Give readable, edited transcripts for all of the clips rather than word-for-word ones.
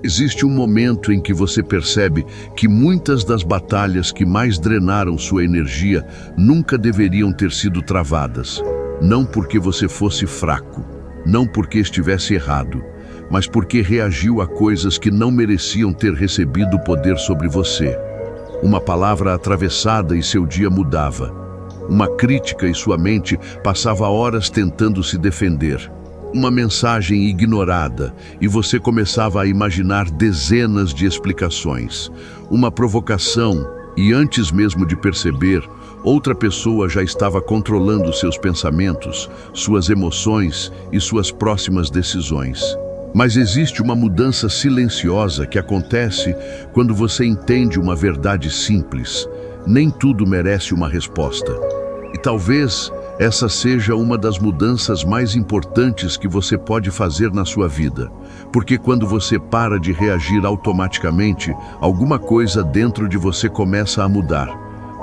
Existe um momento em que você percebe que muitas das batalhas que mais drenaram sua energia nunca deveriam ter sido travadas. Não porque você fosse fraco, não porque estivesse errado, mas porque reagiu a coisas que não mereciam ter recebido poder sobre você. Uma palavra atravessada e seu dia mudava. Uma crítica e sua mente passava horas tentando se defender. Uma mensagem ignorada e você começava a imaginar dezenas de explicações. Uma provocação e antes mesmo de perceber, outra pessoa já estava controlando seus pensamentos, suas emoções e suas próximas decisões. Mas existe uma mudança silenciosa que acontece quando você entende uma verdade simples. Nem tudo merece uma resposta. E talvez essa seja uma das mudanças mais importantes que você pode fazer na sua vida. Porque quando você para de reagir automaticamente, alguma coisa dentro de você começa a mudar.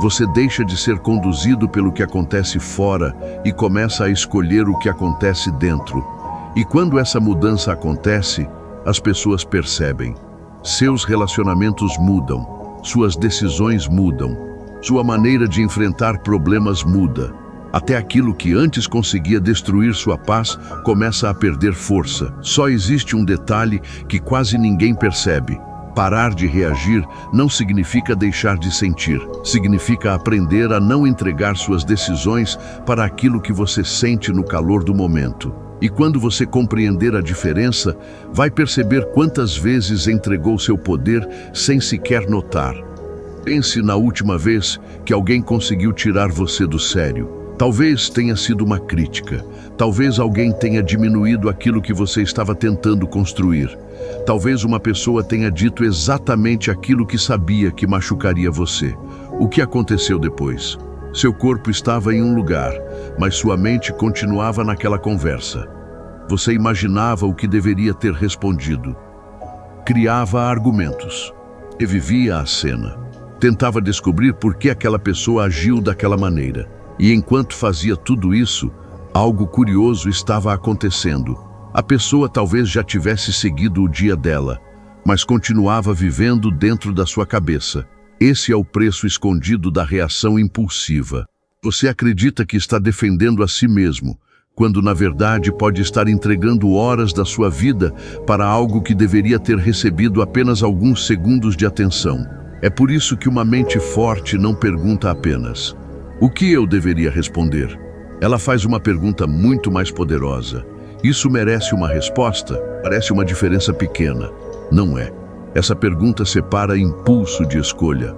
Você deixa de ser conduzido pelo que acontece fora e começa a escolher o que acontece dentro. E quando essa mudança acontece, as pessoas percebem. Seus relacionamentos mudam, suas decisões mudam, sua maneira de enfrentar problemas muda. Até aquilo que antes conseguia destruir sua paz começa a perder força. Só existe um detalhe que quase ninguém percebe. Parar de reagir não significa deixar de sentir. Significa aprender a não entregar suas decisões para aquilo que você sente no calor do momento. E quando você compreender a diferença, vai perceber quantas vezes entregou seu poder sem sequer notar. Pense na última vez que alguém conseguiu tirar você do sério. Talvez tenha sido uma crítica. Talvez alguém tenha diminuído aquilo que você estava tentando construir. Talvez uma pessoa tenha dito exatamente aquilo que sabia que machucaria você. O que aconteceu depois? Seu corpo estava em um lugar, mas sua mente continuava naquela conversa. Você imaginava o que deveria ter respondido. Criava argumentos. Revivia a cena. Tentava descobrir por que aquela pessoa agiu daquela maneira. E enquanto fazia tudo isso, algo curioso estava acontecendo. A pessoa talvez já tivesse seguido o dia dela, mas continuava vivendo dentro da sua cabeça. Esse é o preço escondido da reação impulsiva. Você acredita que está defendendo a si mesmo, quando na verdade pode estar entregando horas da sua vida para algo que deveria ter recebido apenas alguns segundos de atenção. É por isso que uma mente forte não pergunta apenas: o que eu deveria responder? Ela faz uma pergunta muito mais poderosa. Isso merece uma resposta? Parece uma diferença pequena. Não é. Essa pergunta separa impulso de escolha.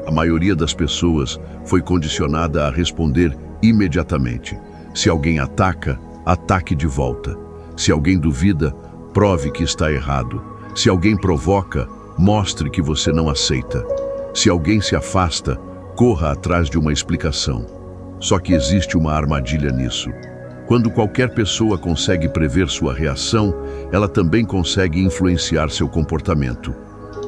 A maioria das pessoas foi condicionada a responder imediatamente. Se alguém ataca, ataque de volta. Se alguém duvida, prove que está errado. Se alguém provoca, mostre que você não aceita. Se alguém se afasta, corra atrás de uma explicação. Só que existe uma armadilha nisso. Quando qualquer pessoa consegue prever sua reação, ela também consegue influenciar seu comportamento.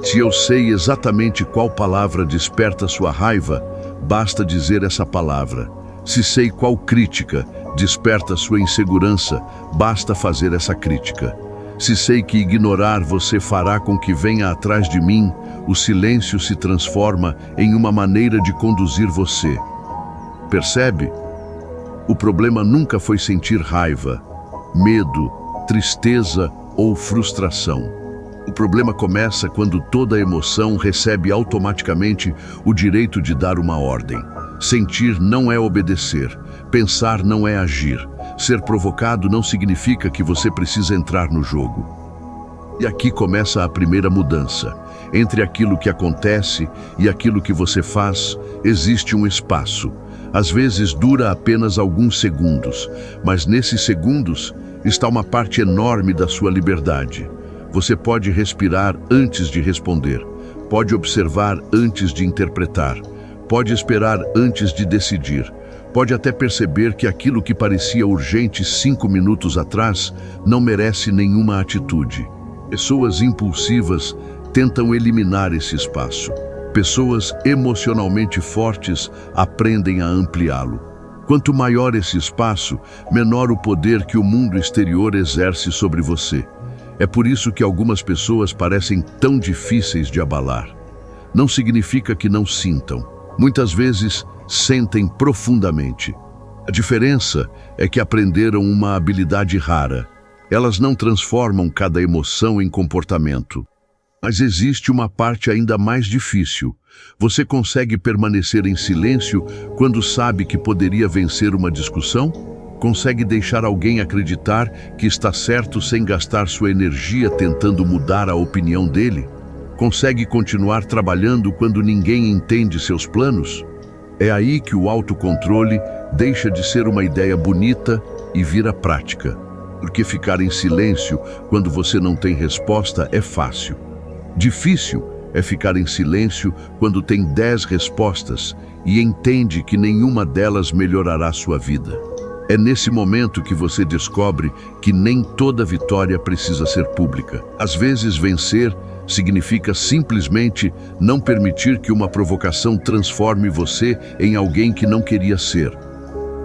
Se eu sei exatamente qual palavra desperta sua raiva, basta dizer essa palavra. Se sei qual crítica desperta sua insegurança, basta fazer essa crítica. Se sei que ignorar você fará com que venha atrás de mim, o silêncio se transforma em uma maneira de conduzir você. Percebe? O problema nunca foi sentir raiva, medo, tristeza ou frustração. O problema começa quando toda emoção recebe automaticamente o direito de dar uma ordem. Sentir não é obedecer, pensar não é agir. Ser provocado não significa que você precisa entrar no jogo. E aqui começa a primeira mudança. Entre aquilo que acontece e aquilo que você faz, existe um espaço. Às vezes dura apenas alguns segundos, mas nesses segundos está uma parte enorme da sua liberdade. Você pode respirar antes de responder, pode observar antes de interpretar, pode esperar antes de decidir, pode até perceber que aquilo que parecia urgente 5 minutos atrás não merece nenhuma atitude. Pessoas impulsivas tentam eliminar esse espaço. Pessoas emocionalmente fortes aprendem a ampliá-lo. Quanto maior esse espaço, menor o poder que o mundo exterior exerce sobre você. É por isso que algumas pessoas parecem tão difíceis de abalar. Não significa que não sintam. Muitas vezes, sentem profundamente. A diferença é que aprenderam uma habilidade rara. Elas não transformam cada emoção em comportamento. Mas existe uma parte ainda mais difícil. Você consegue permanecer em silêncio quando sabe que poderia vencer uma discussão? Consegue deixar alguém acreditar que está certo sem gastar sua energia tentando mudar a opinião dele? Consegue continuar trabalhando quando ninguém entende seus planos? É aí que o autocontrole deixa de ser uma ideia bonita e vira prática. Porque ficar em silêncio quando você não tem resposta é fácil. Difícil é ficar em silêncio quando tem 10 respostas e entende que nenhuma delas melhorará sua vida. É nesse momento que você descobre que nem toda vitória precisa ser pública. Às vezes, vencer significa simplesmente não permitir que uma provocação transforme você em alguém que não queria ser.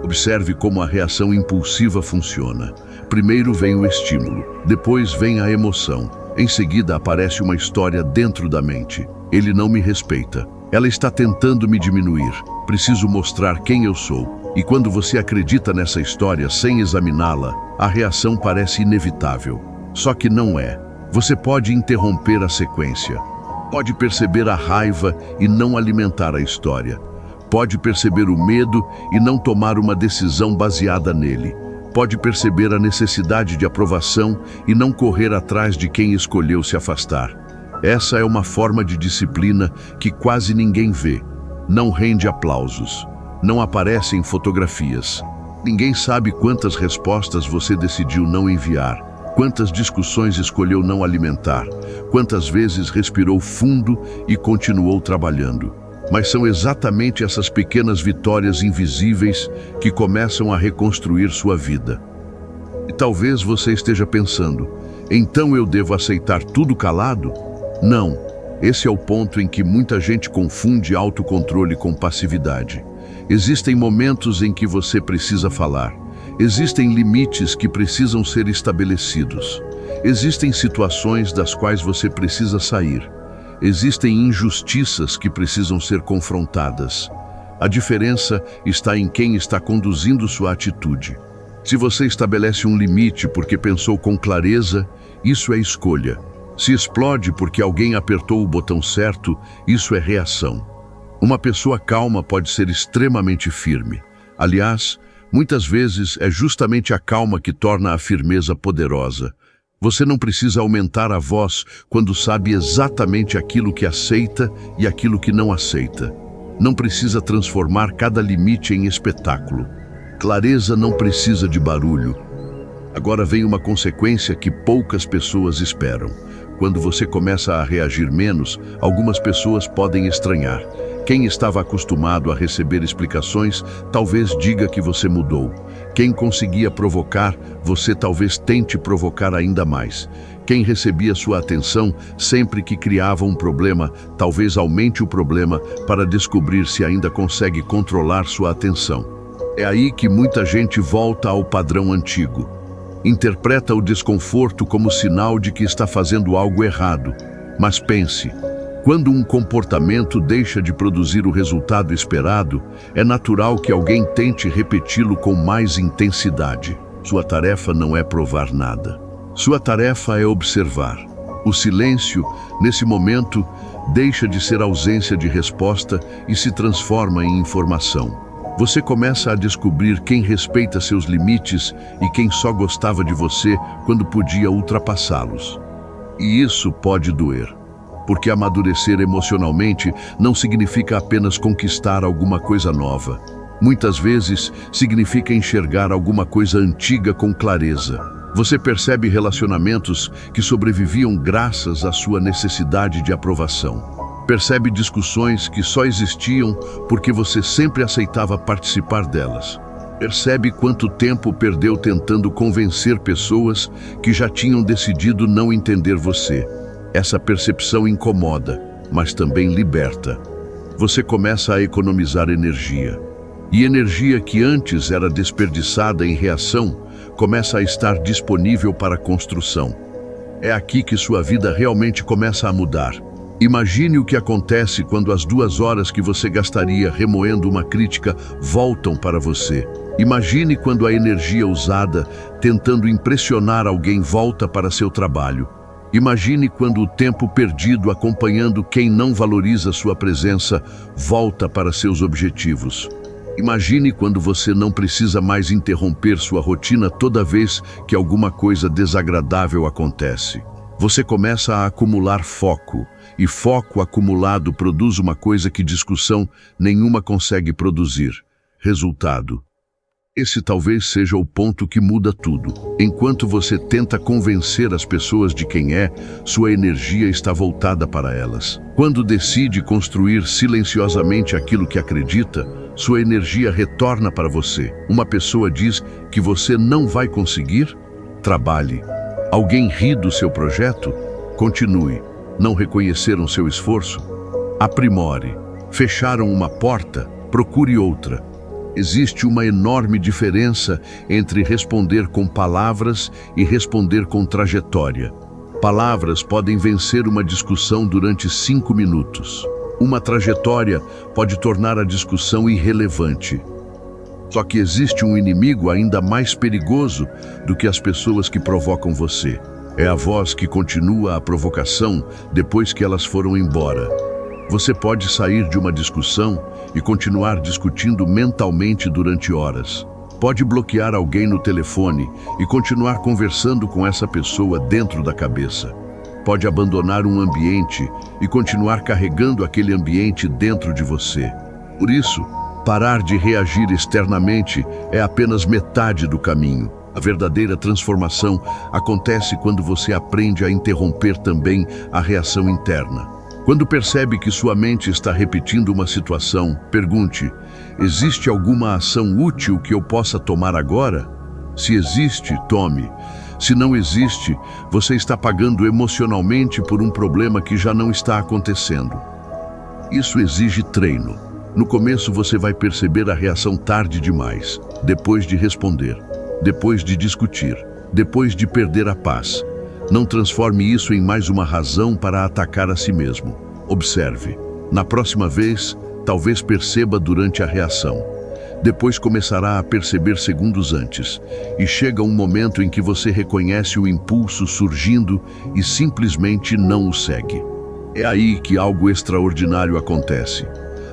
Observe como a reação impulsiva funciona. Primeiro vem o estímulo, depois vem a emoção. Em seguida aparece uma história dentro da mente. Ele não me respeita. Ela está tentando me diminuir. Preciso mostrar quem eu sou. E quando você acredita nessa história sem examiná-la, a reação parece inevitável. Só que não é. Você pode interromper a sequência. Pode perceber a raiva e não alimentar a história. Pode perceber o medo e não tomar uma decisão baseada nele. Pode perceber a necessidade de aprovação e não correr atrás de quem escolheu se afastar. Essa é uma forma de disciplina que quase ninguém vê. Não rende aplausos. Não aparece em fotografias. Ninguém sabe quantas respostas você decidiu não enviar, quantas discussões escolheu não alimentar, quantas vezes respirou fundo e continuou trabalhando. Mas são exatamente essas pequenas vitórias invisíveis que começam a reconstruir sua vida. E talvez você esteja pensando, então eu devo aceitar tudo calado? Não, esse é o ponto em que muita gente confunde autocontrole com passividade. Existem momentos em que você precisa falar. Existem limites que precisam ser estabelecidos. Existem situações das quais você precisa sair. Existem injustiças que precisam ser confrontadas. A diferença está em quem está conduzindo sua atitude. Se você estabelece um limite porque pensou com clareza, isso é escolha. Se explode porque alguém apertou o botão certo, isso é reação. Uma pessoa calma pode ser extremamente firme. Aliás, muitas vezes é justamente a calma que torna a firmeza poderosa. Você não precisa aumentar a voz quando sabe exatamente aquilo que aceita e aquilo que não aceita. Não precisa transformar cada limite em espetáculo. Clareza não precisa de barulho. Agora vem uma consequência que poucas pessoas esperam. Quando você começa a reagir menos, algumas pessoas podem estranhar. Quem estava acostumado a receber explicações, talvez diga que você mudou. Quem conseguia provocar, você talvez tente provocar ainda mais. Quem recebia sua atenção sempre que criava um problema, talvez aumente o problema para descobrir se ainda consegue controlar sua atenção. É aí que muita gente volta ao padrão antigo. Interpreta o desconforto como sinal de que está fazendo algo errado. Mas pense, quando um comportamento deixa de produzir o resultado esperado, é natural que alguém tente repeti-lo com mais intensidade. Sua tarefa não é provar nada. Sua tarefa é observar. O silêncio, nesse momento, deixa de ser ausência de resposta e se transforma em informação. Você começa a descobrir quem respeita seus limites e quem só gostava de você quando podia ultrapassá-los. E isso pode doer. Porque amadurecer emocionalmente não significa apenas conquistar alguma coisa nova. Muitas vezes significa enxergar alguma coisa antiga com clareza. Você percebe relacionamentos que sobreviviam graças à sua necessidade de aprovação. Percebe discussões que só existiam porque você sempre aceitava participar delas. Percebe quanto tempo perdeu tentando convencer pessoas que já tinham decidido não entender você. Essa percepção incomoda, mas também liberta. Você começa a economizar energia. E energia que antes era desperdiçada em reação, começa a estar disponível para construção. É aqui que sua vida realmente começa a mudar. Imagine o que acontece quando as 2 horas que você gastaria remoendo uma crítica voltam para você. Imagine quando a energia usada tentando impressionar alguém volta para seu trabalho. Imagine quando o tempo perdido acompanhando quem não valoriza sua presença volta para seus objetivos. Imagine quando você não precisa mais interromper sua rotina toda vez que alguma coisa desagradável acontece. Você começa a acumular foco, e foco acumulado produz uma coisa que discussão nenhuma consegue produzir: resultado. Esse talvez seja o ponto que muda tudo. Enquanto você tenta convencer as pessoas de quem é, sua energia está voltada para elas. Quando decide construir silenciosamente aquilo que acredita, sua energia retorna para você. Uma pessoa diz que você não vai conseguir? Trabalhe. Alguém ri do seu projeto? Continue. Não reconheceram seu esforço? Aprimore. Fecharam uma porta? Procure outra. Existe uma enorme diferença entre responder com palavras e responder com trajetória. Palavras podem vencer uma discussão durante 5 minutos. Uma trajetória pode tornar a discussão irrelevante. Só que existe um inimigo ainda mais perigoso do que as pessoas que provocam você. É a voz que continua a provocação depois que elas foram embora. Você pode sair de uma discussão e continuar discutindo mentalmente durante horas. Pode bloquear alguém no telefone e continuar conversando com essa pessoa dentro da cabeça. Pode abandonar um ambiente e continuar carregando aquele ambiente dentro de você. Por isso, parar de reagir externamente é apenas metade do caminho. A verdadeira transformação acontece quando você aprende a interromper também a reação interna. Quando percebe que sua mente está repetindo uma situação, pergunte: existe alguma ação útil que eu possa tomar agora? Se existe, tome. Se não existe, você está pagando emocionalmente por um problema que já não está acontecendo. Isso exige treino. No começo você vai perceber a reação tarde demais, depois de responder, depois de discutir, depois de perder a paz. Não transforme isso em mais uma razão para atacar a si mesmo. Observe. Na próxima vez, talvez perceba durante a reação. Depois começará a perceber segundos antes. E chega um momento em que você reconhece o impulso surgindo e simplesmente não o segue. É aí que algo extraordinário acontece.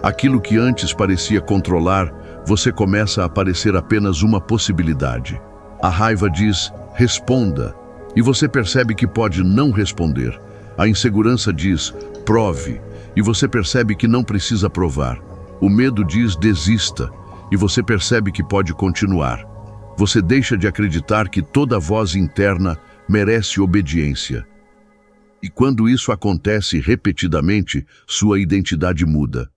Aquilo que antes parecia controlar, você começa a parecer apenas uma possibilidade. A raiva diz: responda. E você percebe que pode não responder. A insegurança diz: prove. E você percebe que não precisa provar. O medo diz: desista. E você percebe que pode continuar. Você deixa de acreditar que toda voz interna merece obediência. E quando isso acontece repetidamente, sua identidade muda.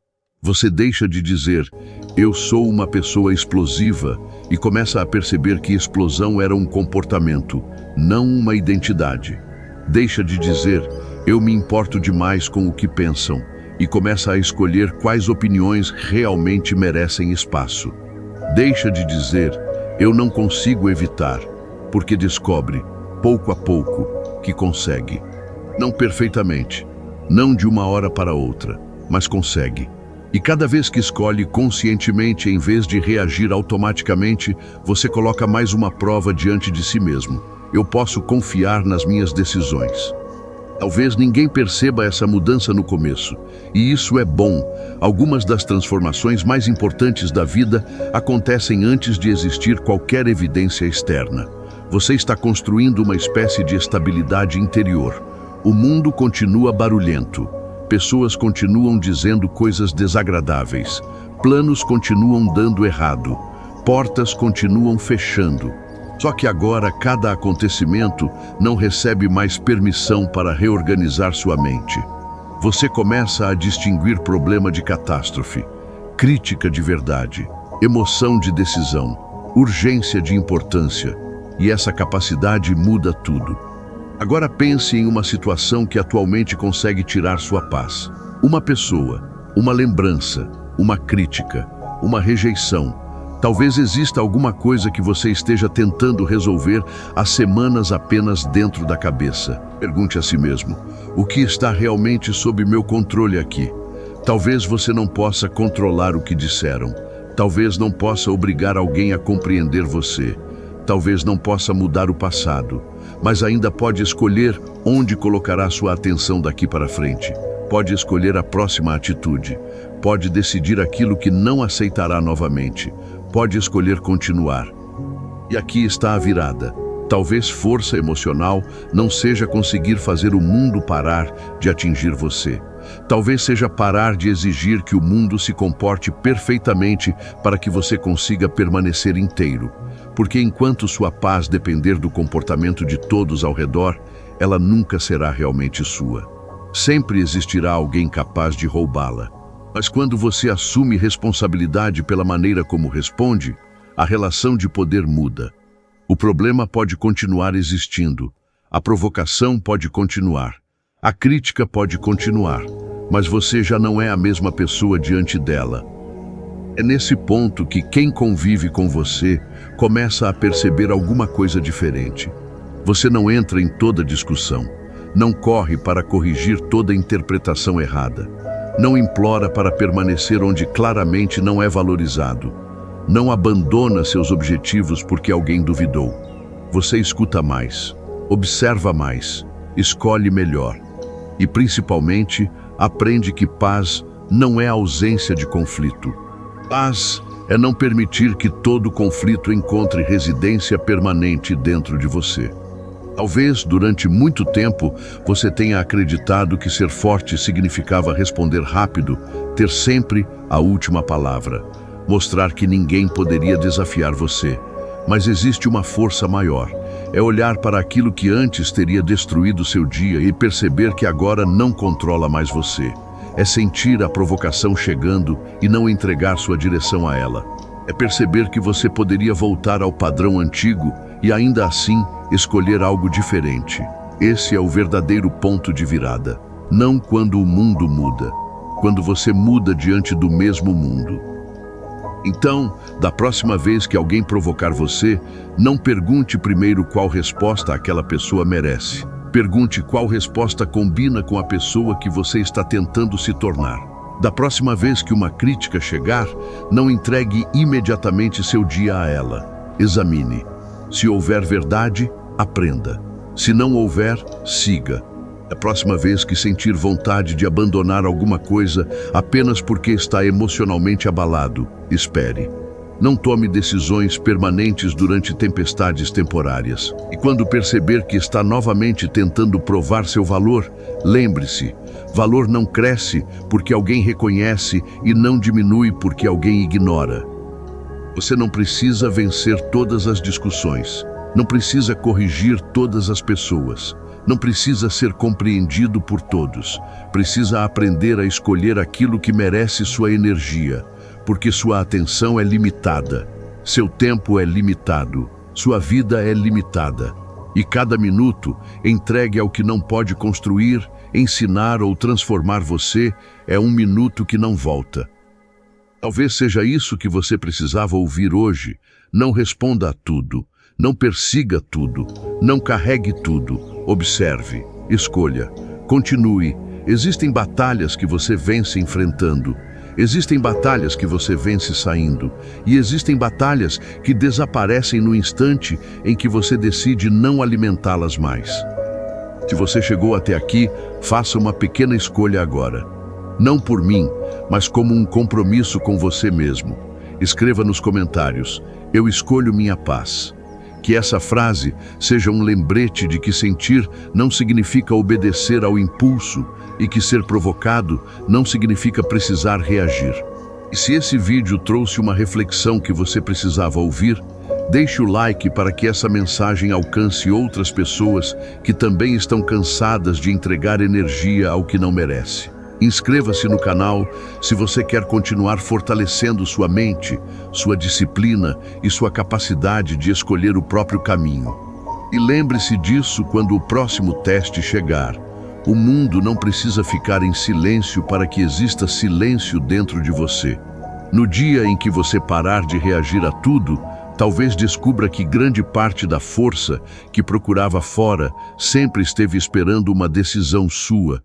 Você deixa de dizer: eu sou uma pessoa explosiva, e começa a perceber que explosão era um comportamento, não uma identidade. Deixa de dizer: eu me importo demais com o que pensam, e começa a escolher quais opiniões realmente merecem espaço. Deixa de dizer: eu não consigo evitar, porque descobre, pouco a pouco, que consegue. Não perfeitamente, não de uma hora para outra, mas consegue. E cada vez que escolhe conscientemente em vez de reagir automaticamente, você coloca mais uma prova diante de si mesmo. Eu posso confiar nas minhas decisões. Talvez ninguém perceba essa mudança no começo, e isso é bom. Algumas das transformações mais importantes da vida acontecem antes de existir qualquer evidência externa. Você está construindo uma espécie de estabilidade interior. O mundo continua barulhento. Pessoas continuam dizendo coisas desagradáveis. Planos continuam dando errado. Portas continuam fechando. Só que agora cada acontecimento não recebe mais permissão para reorganizar sua mente. Você começa a distinguir problema de catástrofe, crítica de verdade, emoção de decisão, urgência de importância. E essa capacidade muda tudo. Agora pense em uma situação que atualmente consegue tirar sua paz. Uma pessoa, uma lembrança, uma crítica, uma rejeição. Talvez exista alguma coisa que você esteja tentando resolver há semanas apenas dentro da cabeça. Pergunte a si mesmo: o que está realmente sob meu controle aqui? Talvez você não possa controlar o que disseram. Talvez não possa obrigar alguém a compreender você. Talvez não possa mudar o passado, mas ainda pode escolher onde colocará sua atenção daqui para frente. Pode escolher a próxima atitude. Pode decidir aquilo que não aceitará novamente. Pode escolher continuar. E aqui está a virada. Talvez força emocional não seja conseguir fazer o mundo parar de atingir você. Talvez seja parar de exigir que o mundo se comporte perfeitamente para que você consiga permanecer inteiro. Porque enquanto sua paz depender do comportamento de todos ao redor, ela nunca será realmente sua. Sempre existirá alguém capaz de roubá-la. Mas quando você assume responsabilidade pela maneira como responde, a relação de poder muda. O problema pode continuar existindo, a provocação pode continuar, a crítica pode continuar, mas você já não é a mesma pessoa diante dela. É nesse ponto que quem convive com você começa a perceber alguma coisa diferente. Você não entra em toda discussão, não corre para corrigir toda interpretação errada. Não implora para permanecer onde claramente não é valorizado. Não abandona seus objetivos porque alguém duvidou. Você escuta mais, observa mais, escolhe melhor. E principalmente, aprende que paz não é ausência de conflito. Paz é não permitir que todo conflito encontre residência permanente dentro de você. Talvez, durante muito tempo, você tenha acreditado que ser forte significava responder rápido, ter sempre a última palavra, mostrar que ninguém poderia desafiar você. Mas existe uma força maior. É olhar para aquilo que antes teria destruído seu dia e perceber que agora não controla mais você. É sentir a provocação chegando e não entregar sua direção a ela. É perceber que você poderia voltar ao padrão antigo e ainda assim escolher algo diferente. Esse é o verdadeiro ponto de virada. Não quando o mundo muda, quando você muda diante do mesmo mundo. Então, da próxima vez que alguém provocar você, não pergunte primeiro qual resposta aquela pessoa merece. Pergunte qual resposta combina com a pessoa que você está tentando se tornar. Da próxima vez que uma crítica chegar, não entregue imediatamente seu dia a ela. Examine. Se houver verdade, aprenda. Se não houver, siga. Da próxima vez que sentir vontade de abandonar alguma coisa apenas porque está emocionalmente abalado, espere. Não tome decisões permanentes durante tempestades temporárias. E quando perceber que está novamente tentando provar seu valor, lembre-se, valor não cresce porque alguém reconhece e não diminui porque alguém ignora. Você não precisa vencer todas as discussões, não precisa corrigir todas as pessoas, não precisa ser compreendido por todos. Precisa aprender a escolher aquilo que merece sua energia, porque sua atenção é limitada, seu tempo é limitado, sua vida é limitada. E cada minuto entregue ao que não pode construir, ensinar ou transformar você é um minuto que não volta. Talvez seja isso que você precisava ouvir hoje. Não responda a tudo, não persiga tudo, não carregue tudo. Observe, escolha, continue. Existem batalhas que você vence enfrentando. Existem batalhas que você vence saindo. E existem batalhas que desaparecem no instante em que você decide não alimentá-las mais. Se você chegou até aqui, faça uma pequena escolha agora. Não por mim, mas como um compromisso com você mesmo. Escreva nos comentários: eu escolho minha paz. Que essa frase seja um lembrete de que sentir não significa obedecer ao impulso e que ser provocado não significa precisar reagir. E se esse vídeo trouxe uma reflexão que você precisava ouvir, deixe o like para que essa mensagem alcance outras pessoas que também estão cansadas de entregar energia ao que não merece. Inscreva-se no canal se você quer continuar fortalecendo sua mente, sua disciplina e sua capacidade de escolher o próprio caminho. E lembre-se disso quando o próximo teste chegar. O mundo não precisa ficar em silêncio para que exista silêncio dentro de você. No dia em que você parar de reagir a tudo, talvez descubra que grande parte da força que procurava fora sempre esteve esperando uma decisão sua.